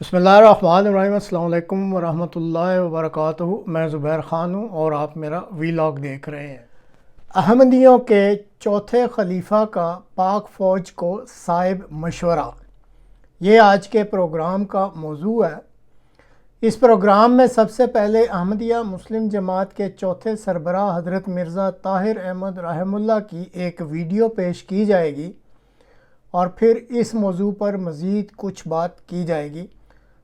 بسم اللہ الرحمن الرحیم۔ السلام علیکم ورحمۃ اللہ وبرکاتہ۔ میں زبیر خان ہوں اور آپ میرا ویلاگ دیکھ رہے ہیں۔ احمدیوں کے چوتھے خلیفہ کا پاک فوج کو صائب مشورہ، یہ آج کے پروگرام کا موضوع ہے۔ اس پروگرام میں سب سے پہلے احمدیہ مسلم جماعت کے چوتھے سربراہ حضرت مرزا طاہر احمد رحمہ اللہ کی ایک ویڈیو پیش کی جائے گی اور پھر اس موضوع پر مزید کچھ بات کی جائے گی۔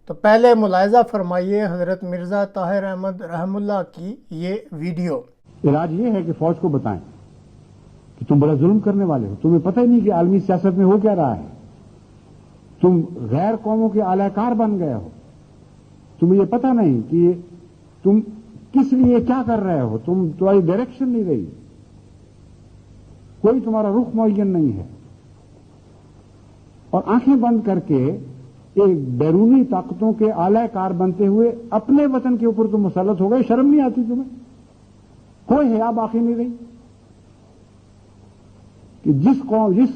تو پہلے ملاحظہ فرمائیے حضرت مرزا طاہر احمد رحمہ اللہ کی یہ ویڈیو۔ علاج یہ ہے کہ فوج کو بتائیں کہ تم بڑا ظلم کرنے والے ہو، تمہیں پتہ ہی نہیں کہ عالمی سیاست میں ہو کیا رہا ہے، تم غیر قوموں کے اعلی کار بن گئے ہو، تمہیں یہ پتہ نہیں کہ تم کس لیے کیا کر رہے ہو، تمہاری ڈائریکشن نہیں رہی، کوئی تمہارا رخ معین نہیں ہے، اور آنکھیں بند کر کے ایک بیرونی طاقتوں کے اعلی کار بنتے ہوئے اپنے وطن کے اوپر تم مسلط ہو گئے۔ شرم نہیں آتی تمہیں؟ کوئی حیا باقی نہیں رہی کہ جس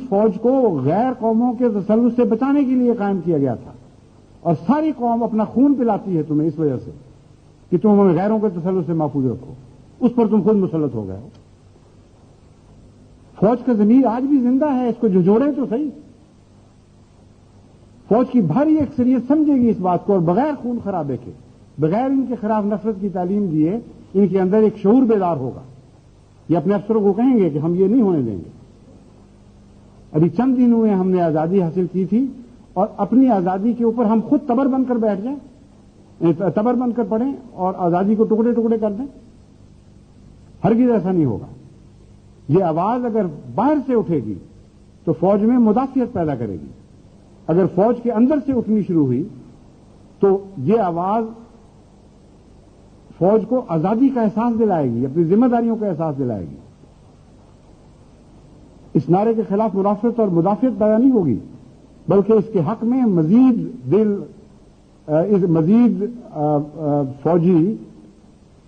فوج کو غیر قوموں کے تسلط سے بچانے کے لیے قائم کیا گیا تھا، اور ساری قوم اپنا خون پلاتی ہے تمہیں اس وجہ سے کہ تم ہمیں غیروں کے تسلط سے محفوظ رکھو، اس پر تم خود مسلط ہو گئے ہو۔ فوج کا ضمیر آج بھی زندہ ہے، اس کو جھجوڑیں تو صحیح۔ فوج کی بھاری اکثریت سمجھے گی اس بات کو، اور بغیر خون خرابے کے، بغیر ان کے خلاف نفرت کی تعلیم دیے، ان کے اندر ایک شعور بیدار ہوگا۔ یہ اپنے افسروں کو کہیں گے کہ ہم یہ نہیں ہونے دیں گے۔ ابھی چند دن ہوئے ہم نے آزادی حاصل کی تھی، اور اپنی آزادی کے اوپر ہم خود تبر بن کر بیٹھ جائیں، تبر بن کر پڑیں اور آزادی کو ٹکڑے ٹکڑے کر دیں؟ ہرگز ایسا نہیں ہوگا۔ یہ آواز اگر باہر سے اٹھے گی تو فوج میں مدافعت پیدا کرے گی، اگر فوج کے اندر سے اٹھنی شروع ہوئی تو یہ آواز فوج کو آزادی کا احساس دلائے گی، اپنی ذمہ داریوں کا احساس دلائے گی۔ اس نعرے کے خلاف منافرت اور مدافعت پیدا نہیں ہوگی، بلکہ اس کے حق میں مزید فوجی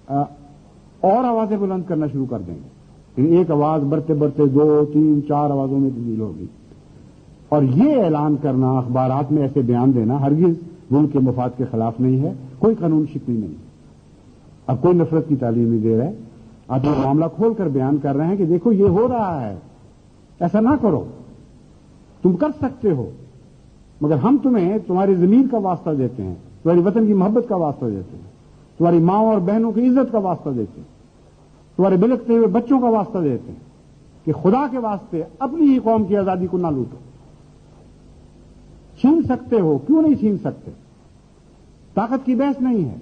اور آوازیں بلند کرنا شروع کر دیں گے۔ ایک آواز بڑھتے بڑھتے 2، 3، 4 آوازوں میں تبدیل ہوگی، اور یہ اعلان کرنا، اخبارات میں ایسے بیان دینا ہرگز ملک کے مفاد کے خلاف نہیں ہے، کوئی قانون شکنی نہیں۔ اب کوئی نفرت کی تعلیم نہیں دے رہے، آپ یہ معاملہ کھول کر بیان کر رہے ہیں کہ دیکھو یہ ہو رہا ہے، ایسا نہ کرو، تم کر سکتے ہو، مگر ہم تمہیں تمہاری ضمیر کا واسطہ دیتے ہیں، تمہاری وطن کی محبت کا واسطہ دیتے ہیں، تمہاری ماں اور بہنوں کی عزت کا واسطہ دیتے ہیں، تمہارے بلکتے ہوئے بچوں کا واسطہ دیتے ہیں کہ خدا کے واسطے اپنی ہی قوم کی آزادی کو نہ لوٹو۔ چھین سکتے ہو، کیوں نہیں چھین سکتے؟ طاقت کی بحث نہیں ہے،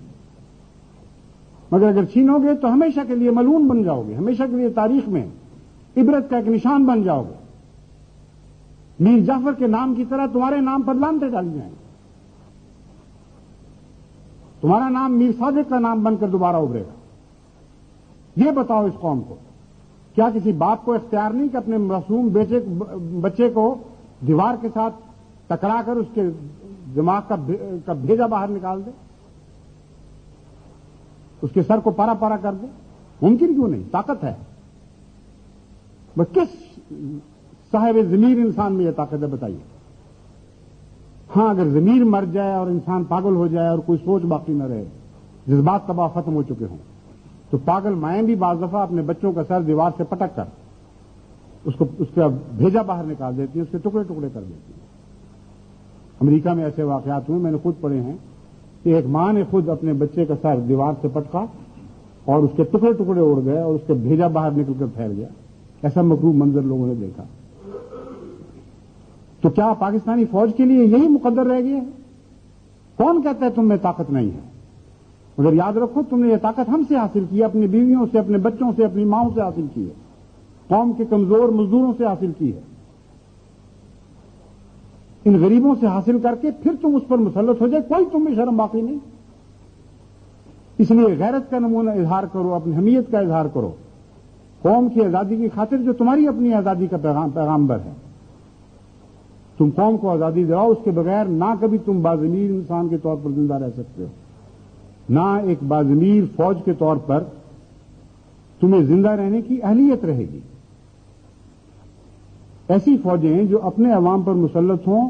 مگر اگر چھینو گے تو ہمیشہ کے لیے ملعون بن جاؤ گے، ہمیشہ کے لیے تاریخ میں عبرت کا ایک نشان بن جاؤ گے۔ میر جعفر کے نام کی طرح تمہارے نام پر لعنتیں ڈالی جائیں، تمہارا نام میر صادق کا نام بن کر دوبارہ ابھرے گا۔ یہ بتاؤ اس قوم کو، کیا کسی باپ کو اختیار نہیں کہ اپنے معصوم بچے کو دیوار کے ساتھ ٹکرا کر اس کے دماغ کا بھیجا باہر نکال دے، اس کے سر کو پارا پارا کر دے؟ ممکن کیوں نہیں؟ طاقت ہے۔ بس کس صاحب ضمیر انسان میں یہ طاقت ہے بتائیے؟ ہاں، اگر ضمیر مر جائے اور انسان پاگل ہو جائے اور کوئی سوچ باقی نہ رہے، جذبات تباہ ختم ہو چکے ہوں، تو پاگل مائیں بھی بعض دفعہ اپنے بچوں کا سر دیوار سے پٹک کر اس کا بھیجا باہر نکال دیتی ہیں، اس کے ٹکڑے ٹکڑے کر دیتی ہیں۔ امریکہ میں ایسے واقعات ہوئے، میں نے خود پڑھے ہیں کہ ایک ماں نے خود اپنے بچے کا سر دیوار سے پٹکا اور اس کے ٹکڑے ٹکڑے اڑ گئے اور اس کا بھیجا باہر نکل کر پھیل گیا۔ ایسا مکروہ منظر لوگوں نے دیکھا۔ تو کیا پاکستانی فوج کے لیے یہی مقدر رہ گیا ہے؟ کون کہتا ہے تم میں طاقت نہیں ہے؟ مگر یاد رکھو، تم نے یہ طاقت ہم سے حاصل کی ہے، اپنی بیویوں سے، اپنے بچوں سے، اپنی ماؤں سے حاصل کی ہے، قوم کے کمزور مزدوروں سے حاصل کی ہے، ان غریبوں سے حاصل کر کے پھر تم اس پر مسلط ہو جائے، کوئی تم میں شرم باقی نہیں۔ اس لیے غیرت کا نمونہ اظہار کرو، اپنی حمیت کا اظہار کرو، قوم کی آزادی کی خاطر، جو تمہاری اپنی آزادی کا پیغامبر ہے۔ تم قوم کو آزادی دلاؤ، اس کے بغیر نہ کبھی تم باضمیر انسان کے طور پر زندہ رہ سکتے ہو، نہ ایک باضمیر فوج کے طور پر تمہیں زندہ رہنے کی اہلیت رہے گی۔ ایسی فوجیں جو اپنے عوام پر مسلط ہوں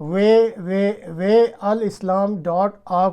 www.alislam.org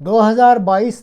2022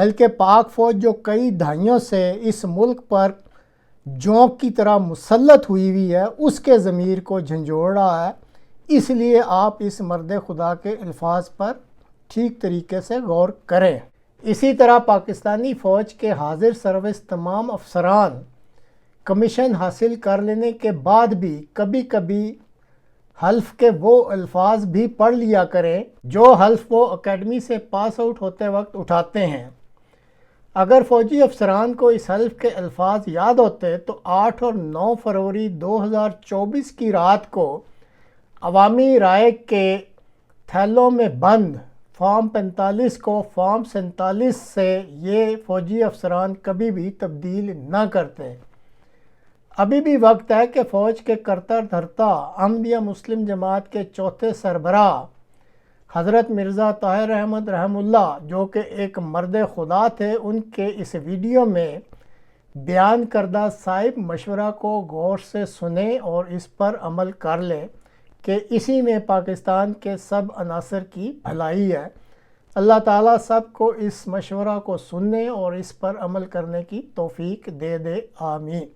بلکہ پاک فوج جو کئی دہائیوں سے اس ملک پر جونک کی طرح مسلط ہوئی ہے اس کے ضمیر کو جھنجھوڑ رہا ہے۔ اس لیے آپ اس مرد خدا کے الفاظ پر ٹھیک طریقے سے غور کریں۔ اسی طرح پاکستانی فوج کے حاضر سروس تمام افسران کمیشن حاصل کر لینے کے بعد بھی کبھی کبھی حلف کے وہ الفاظ بھی پڑھ لیا کریں جو حلف وہ اکیڈمی سے پاس آؤٹ ہوتے وقت اٹھاتے ہیں۔ اگر فوجی افسران کو اس حلف کے الفاظ یاد ہوتے تو 8 اور 9 فروری 2024 کی رات کو عوامی رائے کے تھیلوں میں بند فارم 45 کو فارم 47 سے یہ فوجی افسران کبھی بھی تبدیل نہ کرتے۔ ابھی بھی وقت ہے کہ فوج کے کرتا دھرتا احمدیہ مسلم جماعت کے چوتھے سربراہ حضرت مرزا طاہر احمد رحمہ اللہ جو کہ ایک مرد خدا تھے، ان کے اس ویڈیو میں بیان کردہ صائب مشورہ کو غور سے سنیں اور اس پر عمل کر لیں کہ اسی میں پاکستان کے سب عناصر کی بھلائی ہے۔ اللہ تعالیٰ سب کو اس مشورہ کو سننے اور اس پر عمل کرنے کی توفیق دے دے، آمین۔